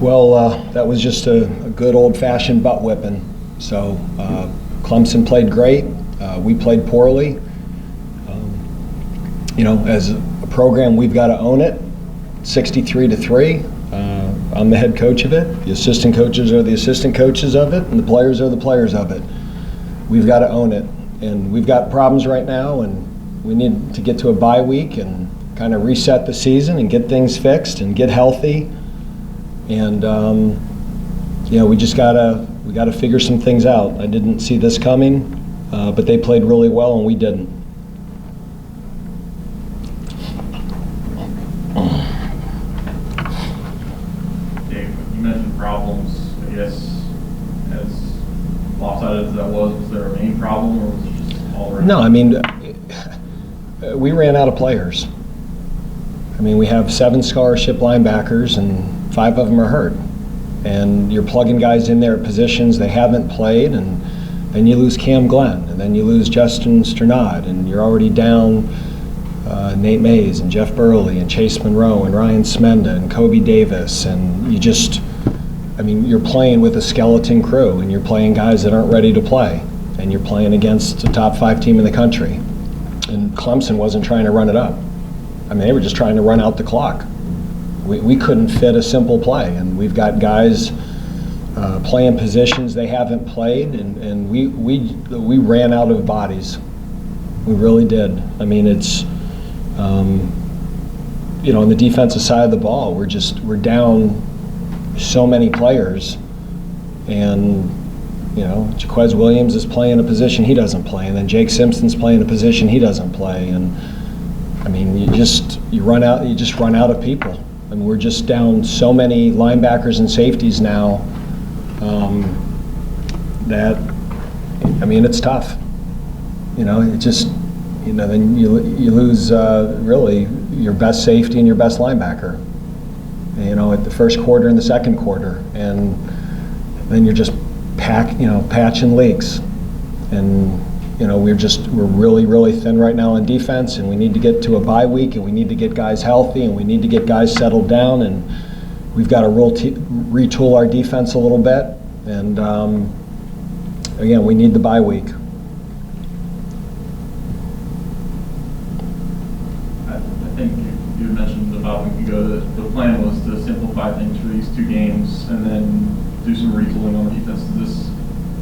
Well, that was just a good old-fashioned butt whipping. So Clemson played great. We played poorly. As a program, we've got to own it. 63-3. I'm the head coach of it. The assistant coaches are the assistant coaches of it, and the players are the players of it. We've got to own it. And we've got problems right now, and we need to get to a bye week and kind of reset the season and get things fixed and get healthy. And we just gotta figure some things out. I didn't see this coming, but they played really well and we didn't. Dave, you mentioned problems. I guess as lopsided as that was there a main problem, or was it just all around? No, I mean, we ran out of players. I mean, we have 7 scholarship linebackers and 5 of them are hurt. And you're plugging guys in there at positions they haven't played, and then you lose Cam Glenn, and then you lose Justin Sternad, and you're already down Nate Mays and Jeff Burley and Chase Monroe and Ryan Smenda and Kobe Davis, and you're playing with a skeleton crew, and you're playing guys that aren't ready to play, and you're playing against the top 5 team in the country. And Clemson wasn't trying to run it up. I mean, they were just trying to run out the clock. We couldn't fit a simple play, and we've got guys playing positions they haven't played, and we ran out of bodies. We really did. I mean, it's on the defensive side of the ball, we're down so many players, and Jaquez Williams is playing a position he doesn't play, and then Jake Simpson's playing a position he doesn't play, and I mean, you just run out of people. I mean, we're just down so many linebackers and safeties now that, I mean, it's tough. Then you lose really your best safety and your best linebacker, at the first quarter and the second quarter, and then you're just patching leaks, and we're really, really thin right now on defense, and we need to get to a bye week, and we need to get guys healthy, and we need to get guys settled down, and we've got to retool our defense a little bit, and again, we need the bye week. I think you mentioned about a week ago that the plan was to simplify things for these 2 games and then do some retooling on the defense. Does this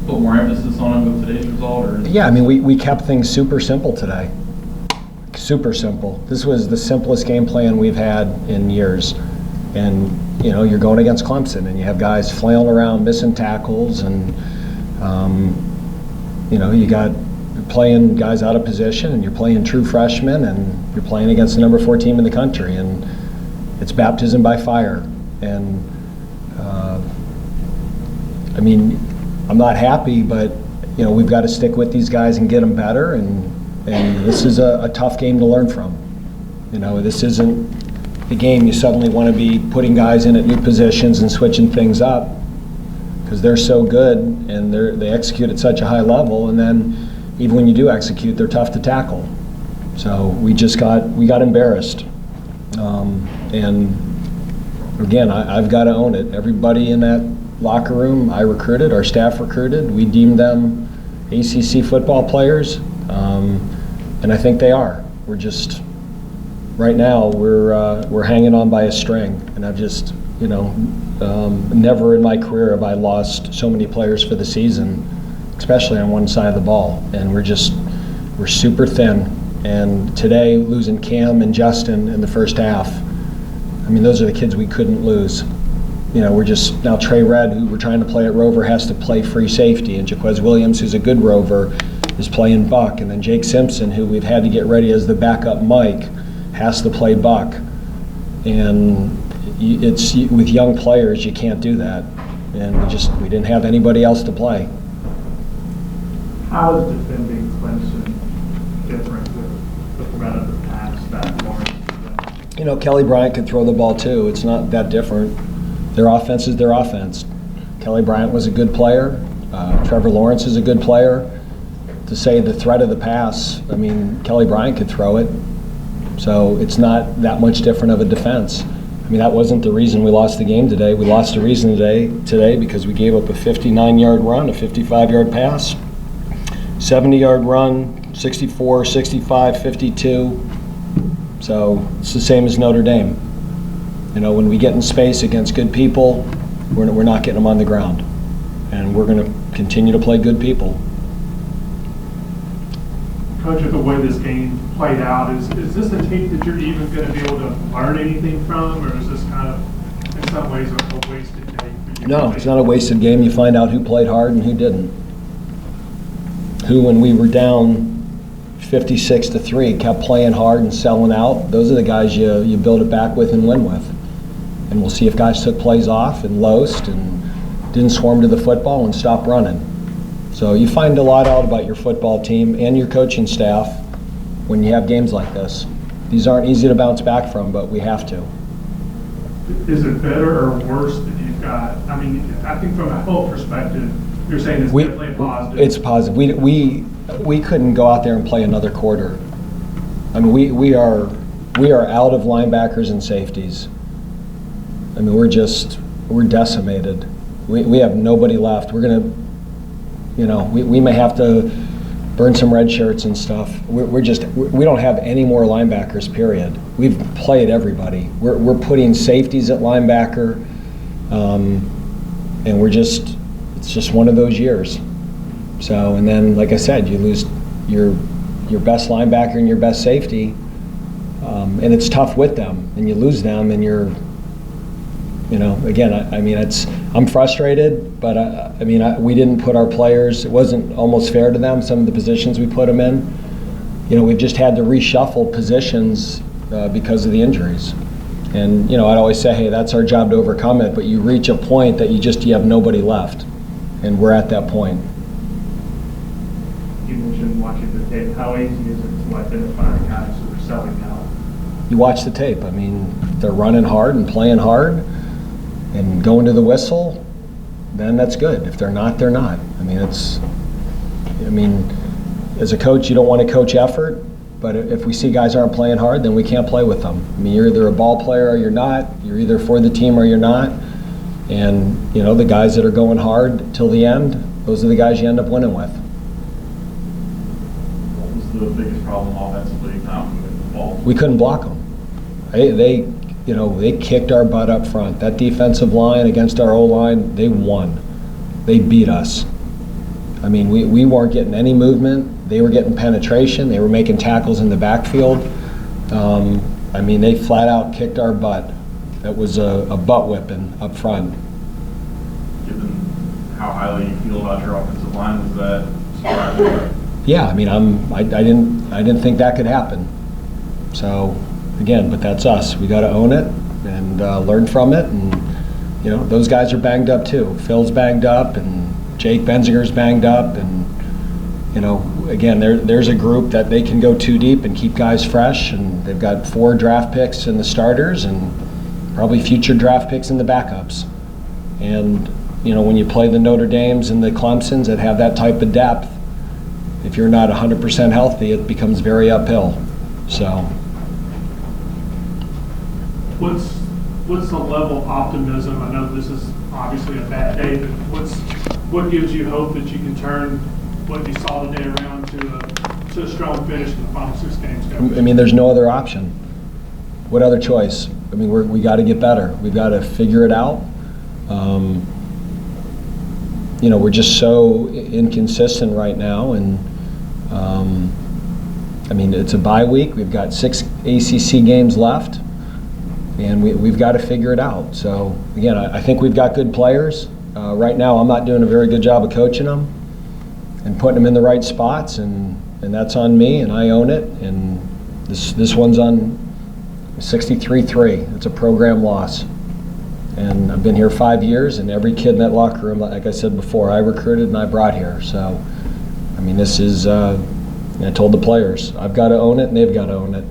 put more emphasis on it with today's result? Or yeah, I mean, we kept things super simple today. Super simple. This was the simplest game plan we've had in years. And, you're going against Clemson, and you have guys flailing around, missing tackles, and, you're playing guys out of position, and you're playing true freshmen, and you're playing against the number 4 team in the country, and it's baptism by fire. And, I'm not happy, but we've got to stick with these guys and get them better. And this is a tough game to learn from. This isn't the game you suddenly want to be putting guys in at new positions and switching things up, because they're so good and they execute at such a high level. And then even when you do execute, they're tough to tackle. So we got embarrassed. And again, I've got to own it. Everybody in that locker room I recruited, our staff recruited, we deemed them ACC football players, and I think they are. We're just, right now, we're hanging on by a string, and I've just, never in my career have I lost so many players for the season, especially on one side of the ball, and we're super thin, and today, losing Cam and Justin in the first half, I mean, those are the kids we couldn't lose. We're just, now Trey Red, who we're trying to play at Rover, has to play free safety, and Jaquez Williams, who's a good Rover, is playing buck, and then Jake Simpson, who we've had to get ready as the backup Mike, has to play buck. And it's with young players, you can't do that, and we didn't have anybody else to play. How is defending Clemson different with the threat of the pass that Lawrence? Kelly Bryant could throw the ball too. It's not that different. Their offense is their offense. Kelly Bryant was a good player. Trevor Lawrence is a good player. To say the threat of the pass, I mean, Kelly Bryant could throw it. So it's not that much different of a defense. I mean, that wasn't the reason we lost the game today. We lost the reason today because we gave up a 59-yard run, a 55-yard pass, 70-yard run, 64, 65, 52. So it's the same as Notre Dame. You know, when we get in space against good people, we're not getting them on the ground. And we're going to continue to play good people. Coach, with the way this game played out, is this a tape that you're even going to be able to learn anything from, or is this kind of, in some ways, a wasted tape? For you? No, it's not a wasted game. You find out who played hard and who didn't. Who, when we were down 56-3, kept playing hard and selling out. Those are the guys you build it back with and win with. And we'll see if guys took plays off and loased and didn't swarm to the football and stop running. So you find a lot out about your football team and your coaching staff when you have games like this. These aren't easy to bounce back from, but we have to. Is it better or worse that you've got, I mean, I think from a health perspective, you're saying it's definitely a positive. It's positive. We couldn't go out there and play another quarter. I mean, we are out of linebackers and safeties. I mean, we're decimated. We have nobody left. We're gonna, you know, we may have to burn some red shirts and stuff. We don't have any more linebackers, period. We've played everybody. We're putting safeties at linebacker, and it's just one of those years. So, and then, like I said, you lose your best linebacker and your best safety, and it's tough with them, and you lose them, and you're, you know, again, I mean, I'm frustrated, but I mean, we didn't put our players, it wasn't almost fair to them, some of the positions we put them in. You know, we've just had to reshuffle positions because of the injuries. And, you know, I'd always say, hey, that's our job to overcome it, but you reach a point that you have nobody left, and we're at that point. You mentioned watching the tape. How easy is it to identify the guys who are selling out? You watch the tape. I mean, they're running hard and playing hard and going to the whistle, then that's good. If they're not, they're not. I mean, as a coach, you don't want to coach effort, but if we see guys aren't playing hard, then we can't play with them. I mean, you're either a ball player or you're not. You're either for the team or you're not. And, you know, the guys that are going hard till the end, those are the guys you end up winning with. What was the biggest problem offensively not moving the ball? We couldn't block them. They kicked our butt up front. That defensive line against our O-line, they won. They beat us. I mean, we weren't getting any movement. They were getting penetration. They were making tackles in the backfield. I mean, they flat out kicked our butt. That was a butt whipping up front. Given how highly you feel about your offensive line, was that surprising? Yeah, I mean, I didn't think that could happen. So, again, but that's us. We got to own it and learn from it. And, you know, those guys are banged up too. Phil's banged up and Jake Benzinger's banged up. And, you know, again, there's a group that they can go too deep and keep guys fresh. And they've got 4 draft picks in the starters and probably future draft picks in the backups. And, you know, when you play the Notre Dames and the Clemsons that have that type of depth, if you're not 100% healthy, it becomes very uphill. So. What's the level of optimism? I know this is obviously a bad day, but what gives you hope that you can turn what you saw today around to a strong finish in the final 6 games? I mean, there's no other option. What other choice? I mean, we got to get better. We've got to figure it out. You know, we're just so inconsistent right now, and I mean, it's a bye week. We've got 6 ACC games left. And we've got to figure it out. So, again, I think we've got good players. Right now, I'm not doing a very good job of coaching them and putting them in the right spots, and that's on me, and I own it. And this one's on 63-3. It's a program loss. And I've been here 5 years, and every kid in that locker room, like I said before, I recruited and I brought here. So, I mean, this is, I told the players, I've got to own it, and they've got to own it.